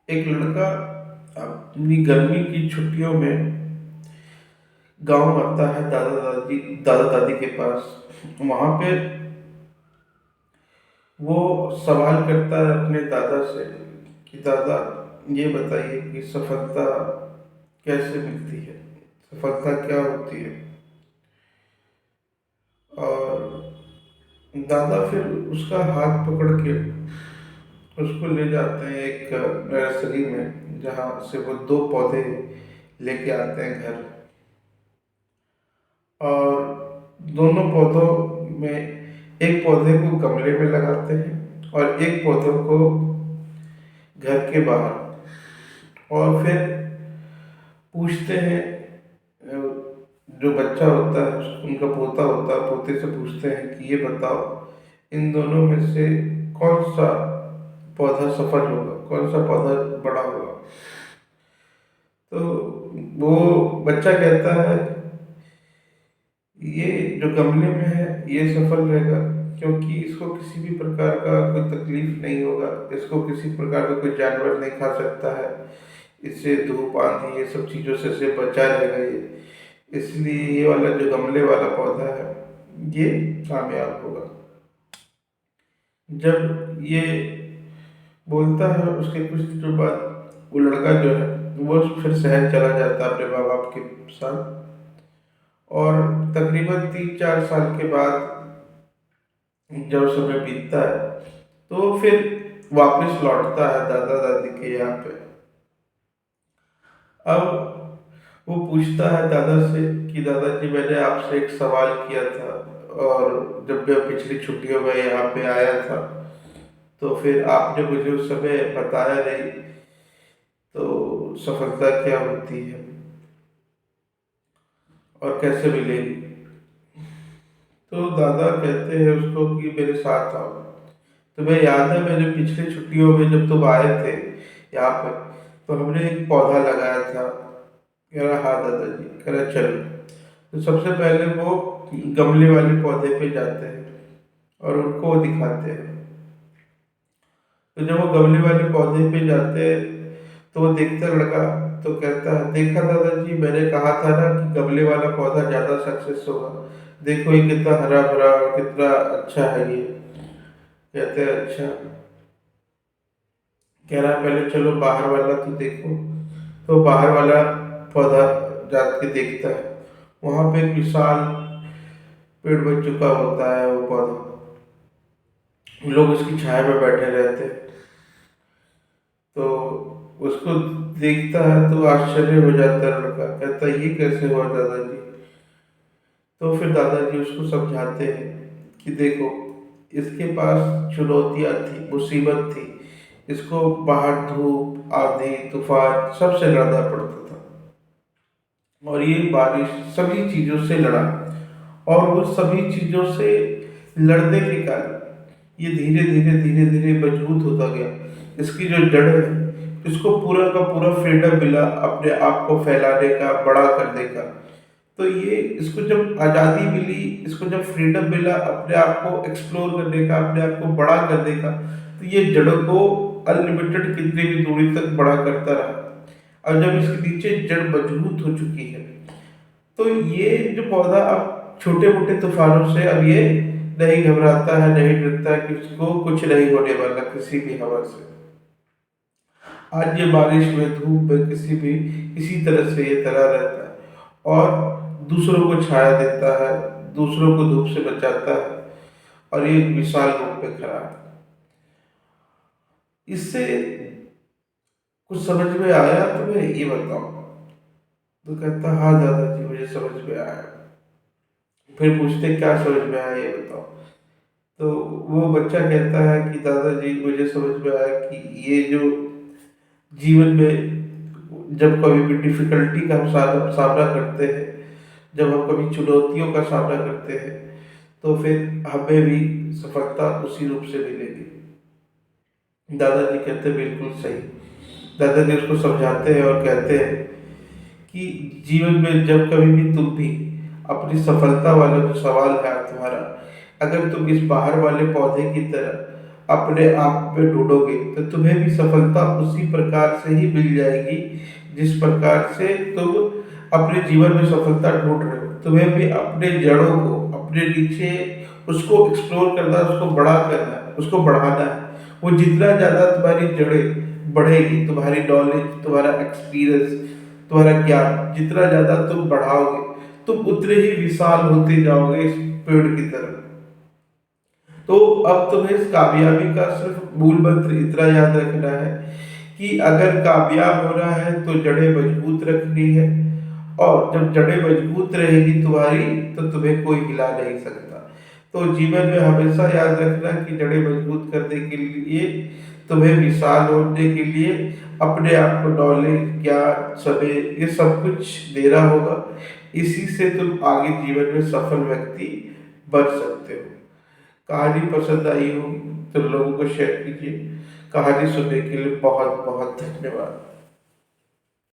एक लड़का अपनी गर्मी की छुट्टियों में गांव आता है दादा दादी के पास। वहां पे वो सवाल करता है अपने दादा से कि दादा, ये बताइए कि सफलता कैसे मिलती है, सफलता क्या होती है। और दादा फिर उसका हाथ पकड़ के उसको ले जाते हैं एक नर्सरी में, जहाँ से वो दो पौधे लेके आते हैं घर। और दोनों पौधों में एक पौधे को गमले में लगाते हैं और एक पौधों को घर के बाहर। और फिर पूछते हैं, जो बच्चा होता है उनका पोता होता है, पोते से पूछते हैं कि ये बताओ, इन दोनों में से कौन सा पौधा सफल होगा, कौन सा पौधा बड़ा होगा। तो वो बच्चा कहता है, ये जो गमले में है ये सफल रहेगा, क्योंकि इसको किसी भी प्रकार का कोई तकलीफ नहीं होगा, इसको किसी प्रकार का कोई जानवर नहीं खा सकता है, इससे धूप आंधी ये सब चीज़ों से इसे बचा रहेगा ये, इसलिए ये वाला जो गमले वाला पौधा है ये कामयाब होगा। जब ये बोलता है उसके कुछ दिनों बाद वो लड़का जो है वो फिर शहर चला जाता है अपने माँ बाप के साथ। और तकरीबन 3-4 साल के बाद जब समय बीतता है तो फिर वापस लौटता है दादा दादी के यहाँ पे। अब वो पूछता है दादा से कि दादाजी, मैंने आपसे एक सवाल किया था, और जब मैं पिछली छुट्टियों में यहाँ पे आया था तो फिर आपने मुझे उस समय बताया नहीं, तो सफलता क्या होती है और कैसे मिलेगी। तो दादा कहते हैं उसको कि मेरे साथ आओ। तुम्हें याद है मैंने पिछली छुट्टियों में जब तुम आए थे यहाँ पर, तो हमने एक पौधा लगाया था। कह रहा हाँ दादाजी। कह रहा चलो। तो सबसे पहले वो गमले वाले पौधे पे जाते हैं और उनको वो दिखाते हैं। तो जब वो गमले वाले पौधे पे जाते हैं तो वो देखता है लड़का, तो कहता है, देखा दादाजी, मैंने कहा था ना कि गमले वाला पौधा ज्यादा सक्सेस होगा, देखो ये कितना हरा भरा और कितना अच्छा है ये। कहते हैं अच्छा। कह रहा पहले चलो बाहर वाला तो देखो। तो बाहर वाला पौधा जात के देखता है, वहां पे एक विशाल पेड़ बन चुका होता है वो पौधा। लोग उसकी छाया में बैठे रहते हैं। तो उसको देखता है तो आश्चर्य हो जाता है लड़का, कहता है ये कैसे हुआ दादाजी। तो फिर दादाजी उसको समझाते हैं कि देखो, इसके पास चुनौतियां थी, मुसीबत थी, इसको बाहर धूप आंधी तूफान सबसे लड़ना पड़ता था, और ये बारिश सभी चीजों से लड़ा। और वो सभी चीजों से लड़ने के कारण ये धीरे धीरे धीरे धीरे मजबूत होता गया। इसकी जो जड़ है, इसको पूरा का पूरा फ्रीडम मिला अपने आप को फैलाने का, बड़ा करने का। तो ये इसको जब आज़ादी मिली, इसको जब फ्रीडम मिला अपने आप को एक्सप्लोर करने का, अपने आप को बड़ा करने का, तो ये जड़ों को अनलिमिटेड कितनी भी दूरी तक बड़ा करता रहा। और जब इसके नीचे जड़ मजबूत हो चुकी है, तो ये जो पौधा अब छोटे मोटे तूफानों से अब ये नहीं घबराता है, नहीं डरता है कि उसको कुछ नहीं होने वाला किसी भी हवा से। आज ये बारिश में धूप में किसी तरह से ये तैरा रहता है और दूसरों को छाया देता है, दूसरों को धूप से बचाता है, और ये एक विशाल रूप में खड़ा है। इससे कुछ समझ में आया तुम्हें, ये बताओ। तो कहता हाँ दादाजी, मुझे समझ में आया। फिर पूछते क्या समझ में आया ये बताओ। तो वो बच्चा कहता है कि दादाजी, मुझे समझ में आया कि ये जो जीवन में जब कभी भी डिफिकल्टी का हम सामना करते हैं, जब हम कभी चुनौतियों का सामना करते हैं, तो फिर हमें भी सफलता उसी रूप से मिलेगी। दादाजी कहते हैं बिल्कुल सही। दादाजी उसको समझाते हैं और कहते हैं कि जीवन में जब कभी भी तुम भी अपनी सफलता वाला जो सवाल है तुम्हारा, अगर तुम इस बाहर वाले पौधे की तरह अपने आप में ढूंढोगे तो तुम्हें भी सफलता उसी प्रकार से ही मिल जाएगी जिस प्रकार से तुम अपने जीवन में सफलता ढूंढ रहे हो। तुम्हें भी अपने जड़ों को, अपने नीचे उसको एक्सप्लोर करना है, उसको बड़ा करना है, उसको बढ़ाना है। वो जितना ज़्यादा तुम्हारी जड़ें बढ़ेगी, तुम्हारी नॉलेज, तुम्हारा एक्सपीरियंस, तुम्हारा ज्ञान जितना ज़्यादा तुम बढ़ाओगे, तुम उतने ही विशाल होते जाओगे इस पेड़ की तरह। तो अब तुम्हें इस कामयाबी का सिर्फ मूल मंत्र इतना याद रखना है कि अगर कामयाब होना है तो जड़ें मजबूत रखनी है, और जब जड़ें मजबूत रहेगी तुम्हारी तो तुम्हें कोई हिला नहीं सकता। तो जीवन में हमेशा याद रखना कि जड़ें मजबूत करने के लिए, तुम्हें विशाल होने के लिए अपने आप को नॉलेज, ज्ञान, समय, ये सब कुछ देना होगा। इसी से तुम आगे जीवन में सफल व्यक्ति बन सकते हो। कहानी पसंद आई होगी तो लोगों को शेयर कीजिए। कहानी सुनने के लिए बहुत बहुत धन्यवाद।